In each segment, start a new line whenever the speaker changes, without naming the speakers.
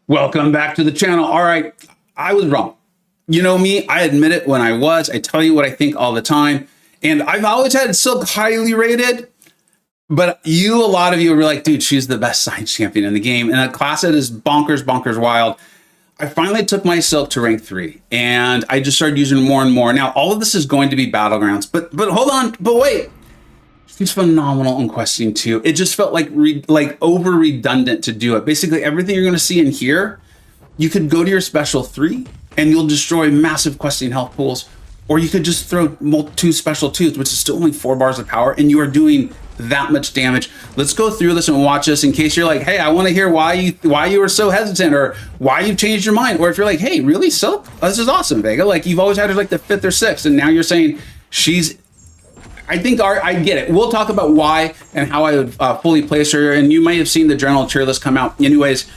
Welcome back to the channel. All right, I was wrong. You know me, I admit it when I was. I tell you what I think all the time. And I've always had Silk highly rated, but a lot of you were like, dude, she's the best science champion in the game. And a class that is bonkers wild. I finally took my Silk to rank 3 and I just started using more and more. Now, all of this is going to be Battlegrounds, but hold on, but wait. She's phenomenal in questing too. It just felt like over redundant to do it. Basically, everything you're going to see in here, you could go to your special 3 and you'll destroy massive questing health pools, or you could just throw 2 special 2s, which is still only 4 bars of power, and you are doing that much damage. Let's go through this and watch this in case you're like, hey, I want to hear why you were so hesitant, or why you've changed your mind, or if you're like, hey, really, Silk? This is awesome, Vega. Like, you've always had her like the 5th or 6th, and now you're saying she's. I think I get it. We'll talk about why and how I would fully place her. And you might have seen the general tier list come out anyways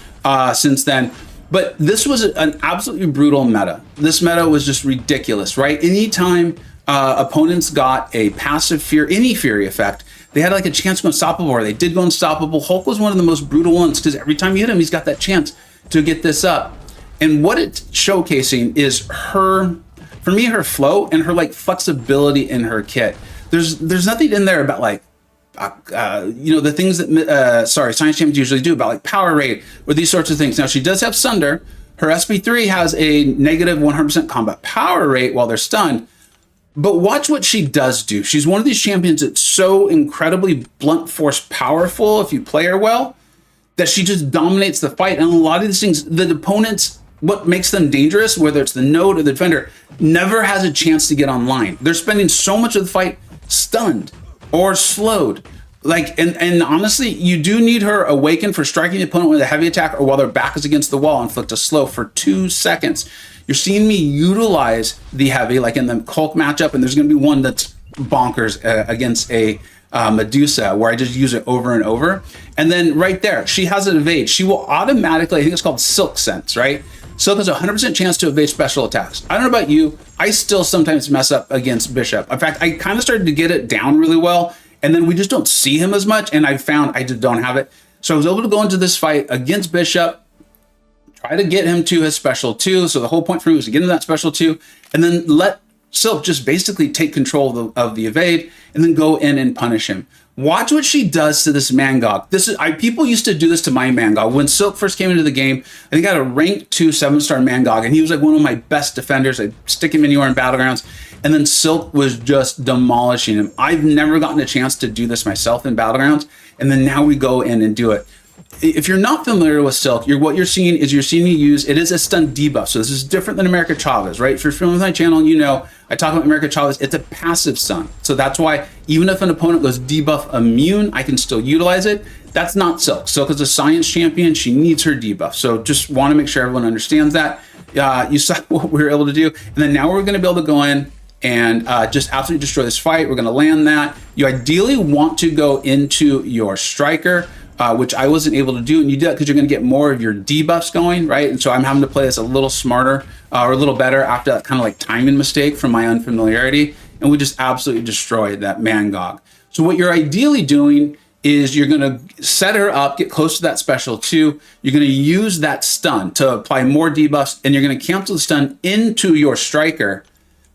since then. But this was an absolutely brutal meta. This meta was just ridiculous, right? Anytime opponents got a passive fear, any fury effect, they had like a chance to go unstoppable, or they did go unstoppable. Hulk was one of the most brutal ones because every time you hit him, he's got that chance to get this up. And what it's showcasing is her, for me, her flow and her like flexibility in her kit. There's nothing in there about like, the things that, science champions usually do about like power rate or these sorts of things. Now, she does have Sunder. Her SP3 has a negative 100% combat power rate while they're stunned. But watch what she does do. She's one of these champions that's so incredibly blunt force powerful if you play her well, that she just dominates the fight. And a lot of these things, the opponents, what makes them dangerous, whether it's the node or the defender, never has a chance to get online. They're spending so much of the fight stunned or slowed. Like, and honestly, you do need her awakened for striking the opponent with a heavy attack, or while their back is against the wall, inflict a slow for 2 seconds. You're seeing me utilize the heavy, like in the MCoC matchup, and there's going to be one that's bonkers against a Medusa, where I just use it over and over. And then right there, she has an evade. She will automatically, I think it's called Silk Sense, right? Silk has a 100% chance to evade special attacks. I don't know about you, I still sometimes mess up against Bishop. In fact, I kind of started to get it down really well, and then we just don't see him as much, and I found I just don't have it. So I was able to go into this fight against Bishop, try to get him to his special 2. So the whole point for me was to get him that special 2, and then let Silk just basically take control of the evade, and then go in and punish him. Watch what she does to this MCoC. People used to do this to my MCoC. When Silk first came into the game, I think I had a rank 2 7-star MCoC, and he was like one of my best defenders. I'd stick him anywhere in Battlegrounds, and then Silk was just demolishing him. I've never gotten a chance to do this myself in Battlegrounds, and then now we go in and do it. If you're not familiar with Silk, what you're seeing me use, it is a stun debuff. So this is different than America Chavez, right? If you're familiar with my channel, you know I talk about America Chavez. It's a passive stun. So that's why even if an opponent goes debuff immune, I can still utilize it. That's not Silk. Silk is a science champion. She needs her debuff. So just want to make sure everyone understands that. You saw what we were able to do. And then now we're going to be able to go in and just absolutely destroy this fight. We're going to land that. You ideally want to go into your striker, which I wasn't able to do, and you do that because you're going to get more of your debuffs going, right? And so I'm having to play this a little smarter or a little better after that kind of like timing mistake from my unfamiliarity, and we just absolutely destroyed that MCoC. So what you're ideally doing is you're going to set her up, get close to that special 2. You're going to use that stun to apply more debuffs, and you're going to cancel the stun into your striker,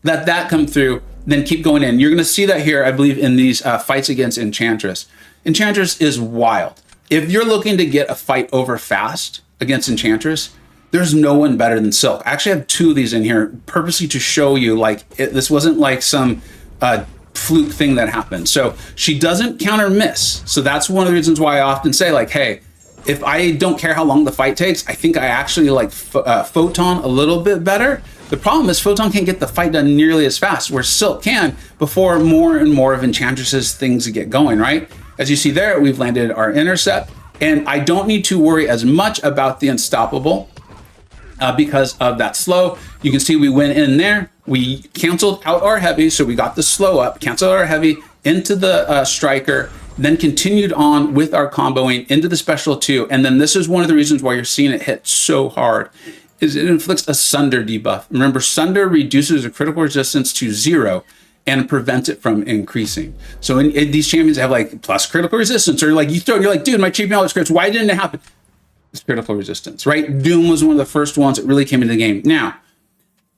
let that come through, then keep going in. You're going to see that here, I believe, in these fights against Enchantress. Enchantress is wild. If you're looking to get a fight over fast against Enchantress, there's no one better than Silk. I actually have 2 of these in here purposely to show you, like, this wasn't like some fluke thing that happened. So she doesn't counter miss. So that's one of the reasons why I often say, like, hey, if I don't care how long the fight takes, I think I actually like Photon a little bit better. The problem is Photon can't get the fight done nearly as fast, where Silk can before more and more of Enchantress's things get going, right? As you see there, we've landed our intercept, and I don't need to worry as much about the unstoppable because of that slow. You can see we went in there, we canceled out our heavy, so we got the slow up, canceled our heavy into the striker, then continued on with our comboing into the special 2, and then this is one of the reasons why you're seeing it hit so hard, is it inflicts a Sunder debuff. Remember, Sunder reduces the critical resistance to 0, and prevents it from increasing. So in these champions have like plus critical resistance, or like you're like, dude, my champion always crits. Why didn't it happen? critical resistance, right? Doom was one of the first ones that really came into the game. Now,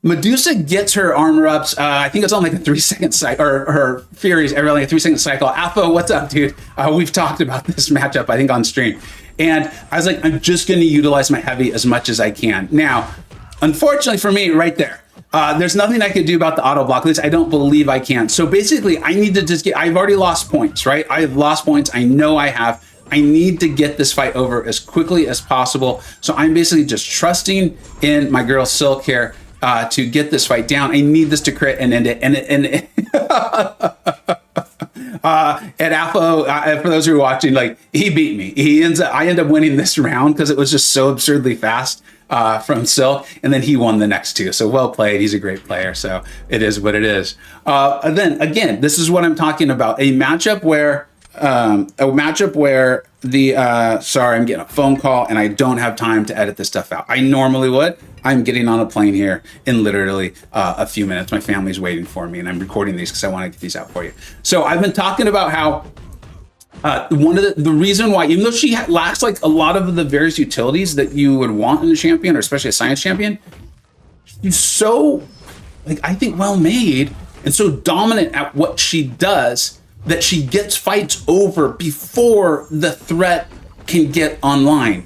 Medusa gets her armor ups. I think it's on like a 3-second cycle, or her Fury's every like a 3-second cycle. Alpha, what's up, dude? We've talked about this matchup, I think, on stream. And I was like, I'm just going to utilize my heavy as much as I can. Now, unfortunately for me, right there, there's nothing I could do about the auto block. At least I don't believe I can. So basically, I need to just I've already lost points, right? I have lost points. I know I have. I need to get this fight over as quickly as possible. So I'm basically just trusting in my girl Silk here to get this fight down. I need this to crit and end it. And Alpha, for those who are watching, like, he beat me. I end up winning this round because it was just so absurdly fast from Silk, and then he won the next two. So well played. He's a great player. So it is what it is. And then again, this is what I'm talking about. A matchup where the sorry, I'm getting a phone call and I don't have time to edit this stuff out. I normally would. I'm getting on a plane here in literally a few minutes. My family's waiting for me, and I'm recording these because I want to get these out for you. So I've been talking about how one of the reason why, even though she lacks like a lot of the various utilities that you would want in a champion, or especially a science champion, she's so, like, I think well made and so dominant at what she does that she gets fights over before the threat can get online.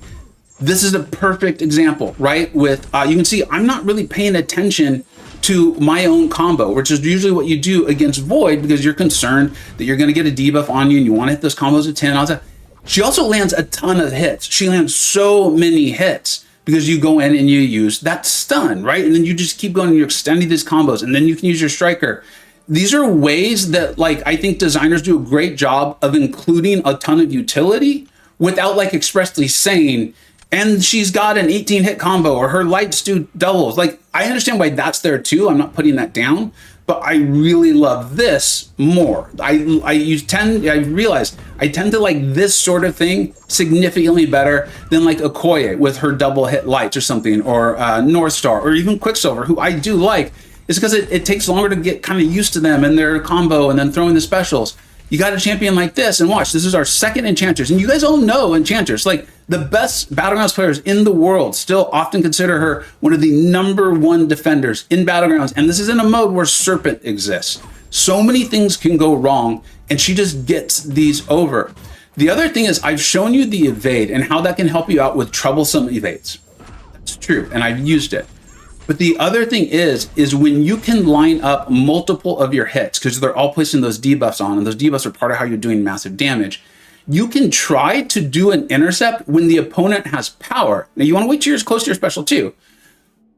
This is a perfect example, right? With you can see I'm not really paying attention to my own combo, which is usually what you do against Void because you're concerned that you're going to get a debuff on you and you want to hit those combos at 10. She also lands a ton of hits. She lands so many hits because you go in and you use that stun, right? And then you just keep going and you're extending these combos, and then you can use your striker. These are ways that, like, I think designers do a great job of including a ton of utility without like expressly saying, and she's got an 18 hit combo, or her lights do doubles. Like, I understand why that's there too. I'm not putting that down, but I really love this more. I realized I tend to like this sort of thing significantly better than like Okoye with her double hit lights or something, or North Star, or even Quicksilver, who I do like. It's because it takes longer to get kind of used to them and their combo and then throwing the specials. You got a champion like this, and watch, this is our second Enchantress. And you guys all know Enchantress, like the best Battlegrounds players in the world still often consider her one of the #1 defenders in Battlegrounds. And this is in a mode where Serpent exists. So many things can go wrong, and she just gets these over. The other thing is I've shown you the evade and how that can help you out with troublesome evades. That's true, and I've used it. But the other thing is when you can line up multiple of your hits, because they're all placing those debuffs on, and those debuffs are part of how you're doing massive damage, you can try to do an intercept when the opponent has power. Now, you want to wait till you're close to your special too.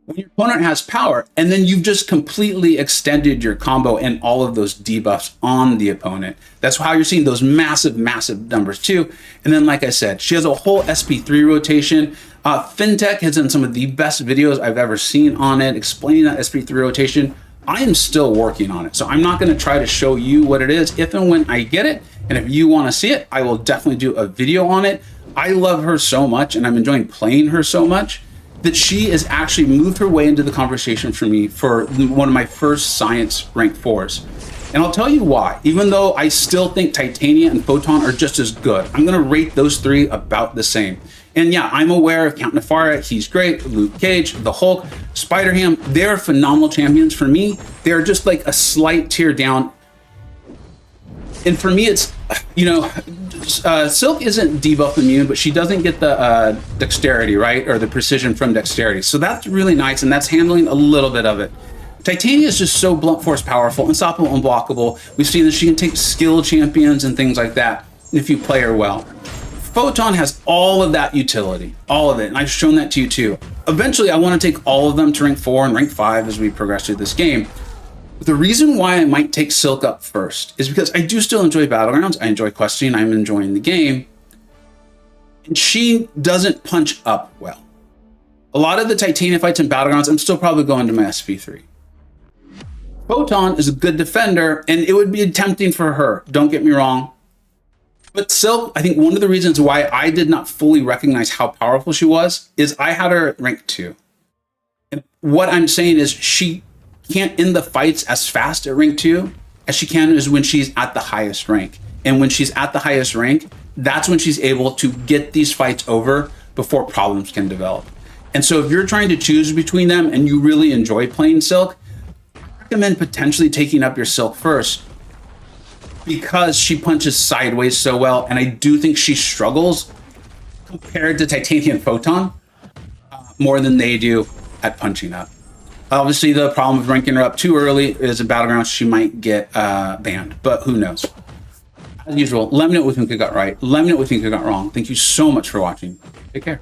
When your opponent has power, and then you've just completely extended your combo and all of those debuffs on the opponent. That's how you're seeing those massive, massive numbers too. And then, like I said, she has a whole SP3 rotation. FinTech has done some of the best videos I've ever seen on it, explaining that SP3 rotation. I am still working on it, so I'm not going to try to show you what it is if and when I get it. And if you want to see it, I will definitely do a video on it. I love her so much, and I'm enjoying playing her so much, that she has actually moved her way into the conversation for me for one of my first science rank 4s. And I'll tell you why. Even though I still think Titania and Photon are just as good, I'm going to rate those three about the same. And yeah, I'm aware of Count Nefara. He's great. Luke Cage, the Hulk, Spider-Ham. They're phenomenal champions. For me, they're just like a slight tier down. And for me, it's, you know, Silk isn't debuff immune, but she doesn't get the dexterity, right? Or the precision from dexterity. So that's really nice, and that's handling a little bit of it. Titania is just so blunt force powerful, unstoppable, unblockable. We've seen that she can take skill champions and things like that if you play her well. Photon has all of that utility, all of it, and I've shown that to you too. Eventually, I want to take all of them to rank 4 and rank 5 as we progress through this game. But the reason why I might take Silk up first is because I do still enjoy Battlegrounds. I enjoy questing. I'm enjoying the game. And she doesn't punch up well. A lot of the Titania fights in Battlegrounds, I'm still probably going to my SP3. Photon is a good defender, and it would be tempting for her. Don't get me wrong. But Silk, I think one of the reasons why I did not fully recognize how powerful she was is I had her at rank 2. And what I'm saying is she can't end the fights as fast at rank 2 as she can is when she's at the highest rank. And when she's at the highest rank, that's when she's able to get these fights over before problems can develop. And so if you're trying to choose between them and you really enjoy playing Silk, I recommend potentially taking up your Silk first, because she punches sideways so well, and I do think she struggles compared to Titanium Photon more than they do at punching up. Obviously, the problem with ranking her up too early is in Battlegrounds, she might get banned, but who knows? As usual, let me know what you think I got right. Let me know what you think I got wrong. Thank you so much for watching. Take care.